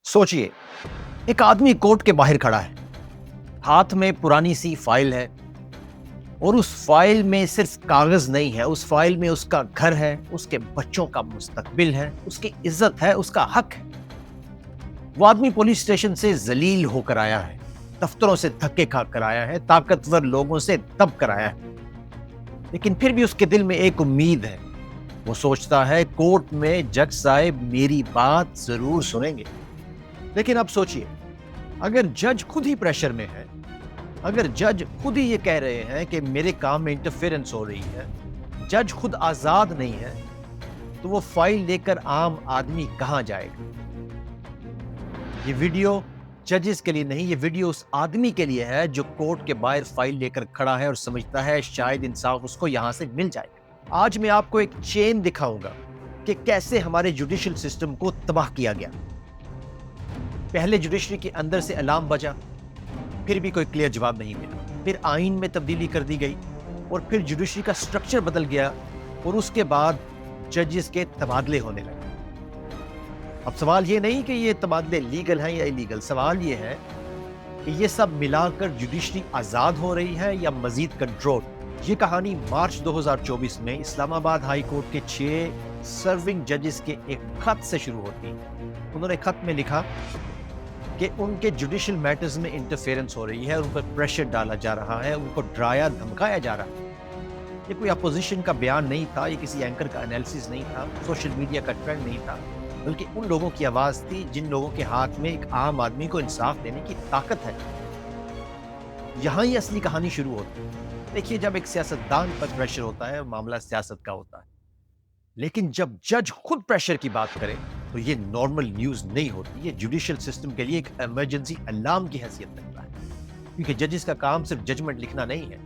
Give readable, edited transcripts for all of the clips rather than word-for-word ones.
सोचिए, एक आदमी कोर्ट के बाहर खड़ा है, हाथ में पुरानी सी फाइल है और उस फाइल में सिर्फ कागज नहीं है, उस फाइल में उसका घर है, उसके बच्चों का मुस्तकबिल है, उसकी इज्जत है, उसका हक है। वो आदमी पुलिस स्टेशन से जलील होकर आया है, दफ्तरों से धक्के खा कर आया है, ताकतवर लोगों से दब कर आया है, लेकिन फिर भी उसके दिल में एक उम्मीद है। वो सोचता है कोर्ट में जज साहब मेरी बात जरूर सुनेंगे। लेकिन अब सोचिए, अगर जज खुद ही प्रेशर में है, अगर जज खुद ही ये कह रहे हैं कि मेरे काम में इंटरफेरेंस हो रही है, जज खुद आजाद नहीं है, तो वो फाइल लेकर आम आदमी कहां जाएगा? ये वीडियो जजेस के लिए नहीं, ये वीडियो उस आदमी के लिए है जो कोर्ट के बाहर फाइल लेकर खड़ा है और समझता है शायद इंसाफ उसको यहां से मिल जाएगा। आज मैं आपको एक चेन दिखाऊंगा कि कैसे हमारे जुडिशियल सिस्टम को तबाह किया गया। पहले जुडिशरी के अंदर से अलार्म बजा, फिर भी कोई क्लियर जवाब नहीं मिला। फिर आइन में तब्दीली कर दी गई और फिर जुडिशरी का स्ट्रक्चर बदल गया और उसके बाद जजेस के तबादले होने लगे। अब सवाल ये नहीं कि ये तबादले लीगल हैं या इलीगल, सवाल ये है कि ये सब मिलाकर जुडिशरी आज़ाद हो रही है या मजीद कंट्रोल। ये कहानी मार्च 2024 में इस्लामाबाद हाई कोर्ट के 6 सर्विंग जजेस के एक खत से शुरू होती है। उन्होंने खत में लिखा कि उनके जुडिशियल मैटर्स में इंटरफेरेंस हो रही है, उन पर प्रेशर डाला जा रहा है, उनको डराया धमकाया जा रहा है। ये कोई अपोजिशन का बयान नहीं था, ये किसी एंकर का एनालिसिस नहीं था, सोशल मीडिया का ट्रेंड नहीं था, बल्कि उन लोगों की आवाज़ थी जिन लोगों के हाथ में एक आम आदमी को इंसाफ देने की ताकत है। यहाँ ही असली कहानी शुरू होती है। देखिए, जब एक सियासतदान पर प्रेशर होता है, मामला सियासत का होता है, लेकिन जब जज खुद प्रेशर की बात करे तो ये नॉर्मल न्यूज़ नहीं होती, ये जुडिशियल सिस्टम के लिए एक इमरजेंसी अलार्म की हैसियत रखता है। क्योंकि जजेस का काम सिर्फ जजमेंट लिखना नहीं है,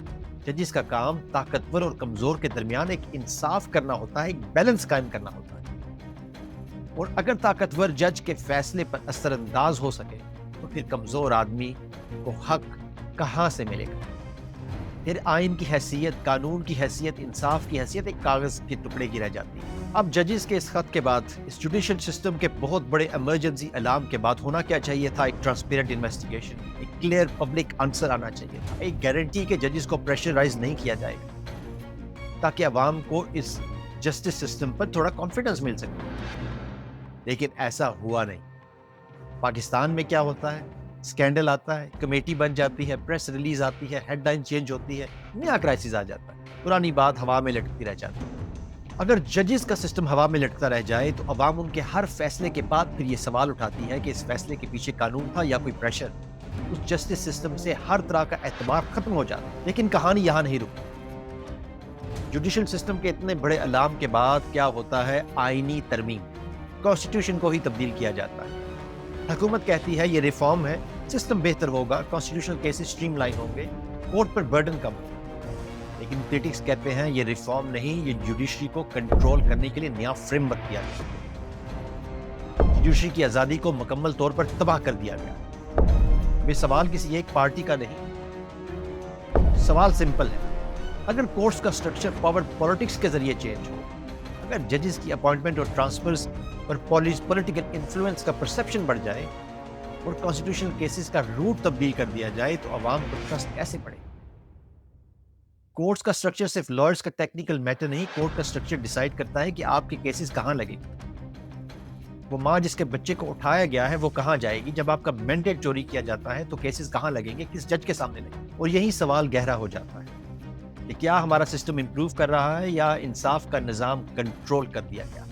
जजेस का काम ताकतवर और कमजोर के दरमियान एक इंसाफ करना होता है, एक बैलेंस कायम करना होता है। और अगर ताकतवर जज के फैसले पर असरअंदाज हो सके तो फिर कमजोर आदमी को हक कहां से मिलेगा? फिर आइन की हैसियत, कानून की हैसियत, इंसाफ की हैसियत एक कागज के टुकड़े की रह जाती है। अब जजेस के इस खत के बाद, इस जुडिशियल सिस्टम के बहुत बड़े इमरजेंसी अलार्म के बाद होना क्या चाहिए था? एक ट्रांसपेरेंट इन्वेस्टिगेशन, एक क्लियर पब्लिक आंसर आना चाहिए था, एक गारंटी के जजेस को प्रेशराइज नहीं किया जाएगा, ताकि अवाम को इस जस्टिस सिस्टम पर थोड़ा कॉन्फिडेंस मिल सके। लेकिन ऐसा हुआ नहीं। पाकिस्तान में क्या होता है? स्कैंडल आता है, कमेटी बन जाती है, प्रेस रिलीज आती है, हेडलाइन चेंज होती है, नया क्राइसिस आ जाता है, पुरानी बात हवा में लटकती रह जाती है। अगर जजेस का सिस्टम हवा में लटकता रह जाए तो अवाम उनके हर फैसले के बाद फिर ये सवाल उठाती है कि इस फैसले के पीछे कानून था या कोई प्रेशर। उस जस्टिस सिस्टम से हर तरह का एतबार खत्म हो जाता है। लेकिन कहानी यहाँ नहीं रुकती। जुडिशियल सिस्टम के इतने बड़े अलार्म के बाद क्या होता है? आईनी तरमीम, कॉन्स्टिट्यूशन को ही तब्दील किया जाता है। हुकूमत कहती है ये रिफॉर्म है, सिस्टम बेहतर होगा, कॉन्स्टिट्यूशनल केसेस स्ट्रीमलाइन होंगे, कोर्ट पर बर्डन कम होगा। लेकिन क्रिटिक्स कहते हैं ये रिफॉर्म नहीं, ये जुडिशरी को कंट्रोल करने के लिए नया फ्रेमवर्क किया गया। जुडिशरी की आज़ादी को मुकम्मल तौर पर तबाह कर दिया गया। ये सवाल किसी एक पार्टी का नहीं, सवाल सिंपल है। अगर कोर्ट्स का स्ट्रक्चर पावर पॉलिटिक्स के जरिए चेंज हो, अगर जजेस की अपॉइंटमेंट और ट्रांसफर्स पर पॉलिटिकल इन्फ्लुएंस का परसेप्शन बढ़ जाए और कॉन्स्टिट्यूशनल केसेस का रूट तब्दील कर दिया जाए, तो अवाम को ट्रस्ट कैसे पड़े? कोर्ट्स का स्ट्रक्चर सिर्फ लॉयर्स का टेक्निकल मैटर नहीं, कोर्ट का स्ट्रक्चर डिसाइड करता है कि आपके केसेस कहां लगेंगे। वो माँ जिसके बच्चे को उठाया गया है वो कहां जाएगी? जब आपका मैंडेट चोरी किया जाता है तो केसेस कहां लगेंगे, किस जज के सामने लगेंगे? और यही सवाल गहरा हो जाता है कि क्या हमारा सिस्टम इंप्रूव कर रहा है या इंसाफ का निजाम कंट्रोल कर दिया गया?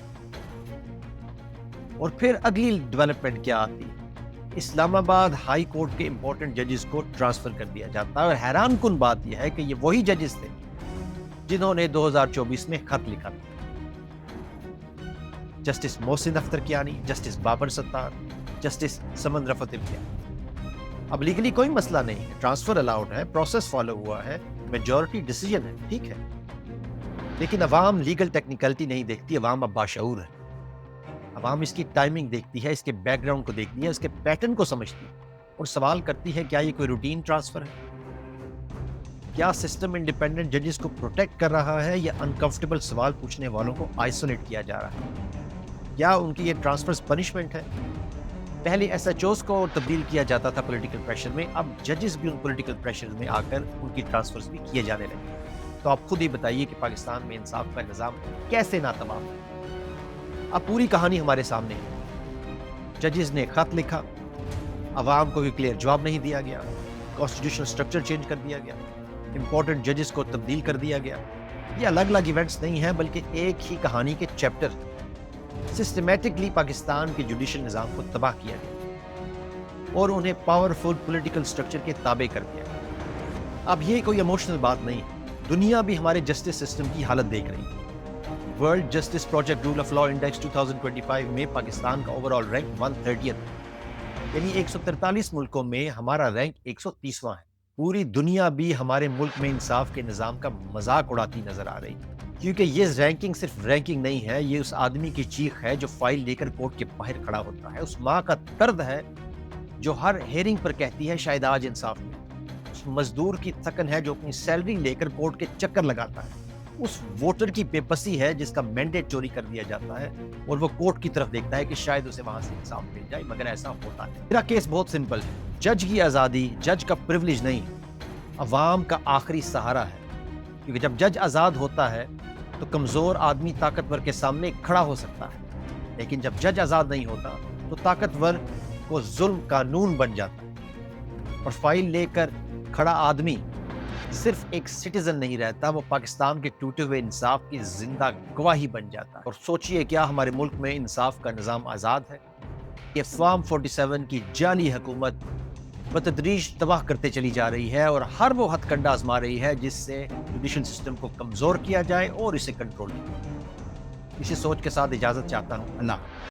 और फिर अगली डेवलपमेंट क्या आती है? इस्लामाबाद हाई कोर्ट के इंपॉर्टेंट जजेस को ट्रांसफर कर दिया जाता है। और हैरान कुन बात यह है कि ये वही जजेस थे जिन्होंने 2024 में खत लिखा था। Justice Mohsin Akhtar Kiani, justice Babar Sattar, justice Saman Rafat Imtiaz. अब लीगली कोई मसला नहीं है, ट्रांसफर अलाउड है, प्रोसेस फॉलो हुआ है, मेजॉरिटी डिसीजन है, ठीक है। लेकिन अवाम लीगल टेक्निकलिटी नहीं देखती, अवाम अब बाशऊर है। अवाम इसकी टाइमिंग देखती है, इसके बैकग्राउंड को देखती है, इसके पैटर्न को समझती है और सवाल करती है क्या ये कोई रूटीन ट्रांसफर है? क्या सिस्टम इंडिपेंडेंट जजेस को प्रोटेक्ट कर रहा है या अनकंफर्टेबल सवाल पूछने वालों को आइसोलेट किया जा रहा है? क्या उनकी ये ट्रांसफर्स पनिशमेंट है پہلے ایس ایچ اوز کو تبدیل کیا جاتا تھا پولیٹیکل پریشر میں، اب ججز بھی ان پولیٹیکل پریشر میں آ کر ان کی ٹرانسفرز بھی کیے جانے لگے. تو آپ خود ہی بتائیے کہ پاکستان میں انصاف کا نظام کیسے ناتمام ہے. اب پوری کہانی ہمارے سامنے ہے. ججز نے خط لکھا، عوام کو بھی کلیئر جواب نہیں دیا گیا، کانسٹیٹیوشنل سٹرکچر چینج کر دیا گیا، امپورٹنٹ ججز کو تبدیل کر دیا گیا. یہ الگ الگ ایونٹس نہیں ہیں بلکہ ایک ہی کہانی کے چیپٹر. سسٹمیٹکلی پاکستان کے جوڈیشل نظام کو تباہ کیا گیا اور انہیں پاورفل پولیٹیکل سٹرکچر کے تابع کر دیا گیا. اب یہ کوئی ایموشنل بات نہیں ہے، دنیا بھی ہمارے جسٹس سسٹم کی حالت دیکھ رہی ہے. World justice project rule of law index 2025 میں پاکستان کا اوور آل رینک 130 ہے، یعنی 143 ملکوں میں ہمارا رینک 130واں ہے. پوری دنیا بھی ہمارے ملک میں انصاف کے نظام کا مذاق اڑاتی نظر آ رہی ہے، کیونکہ یہ رینکنگ صرف رینکنگ نہیں ہے، یہ اس آدمی کی چیخ ہے جو فائل لے کر کورٹ کے باہر کھڑا ہوتا ہے، اس ماں کا درد ہے جو ہر ہیئرنگ پر کہتی ہے شاید آج انصاف میں، اس مزدور کی تھکن ہے جو اپنی سیلری لے کر کورٹ کے چکر لگاتا ہے، اس ووٹر کی بے بسی ہے جس کا مینڈیٹ چوری کر دیا جاتا ہے اور وہ کورٹ کی طرف دیکھتا ہے کہ شاید اسے وہاں سے انصاف مل جائے، مگر ایسا ہوتا ہے. میرا کیس بہت سمپل ہے. جج کی آزادی جج کا پریویلیج نہیں، عوام کا آخری سہارا ہے. کیونکہ جب جج آزاد ہوتا ہے تو کمزور آدمی طاقتور کے سامنے کھڑا ہو سکتا ہے، لیکن جب جج آزاد نہیں ہوتا تو طاقتور کو ظلم قانون بن جاتا ہے اور فائل لے کر کھڑا آدمی صرف ایک سٹیزن نہیں رہتا، وہ پاکستان کے ٹوٹے ہوئے انصاف کی زندہ گواہی بن جاتا ہے. اور سوچئے کیا ہمارے ملک میں انصاف کا نظام آزاد ہے؟ یہ فارم 47 کی جعلی حکومت بتدریج تباہ کرتے چلی جا رہی ہے اور ہر وہ ہتھ کنڈا آزما رہی ہے جس سے جوڈیشل سسٹم کو کمزور کیا جائے اور اسے کنٹرول کیا جائے. اسی سوچ کے ساتھ اجازت چاہتا ہوں. اللہ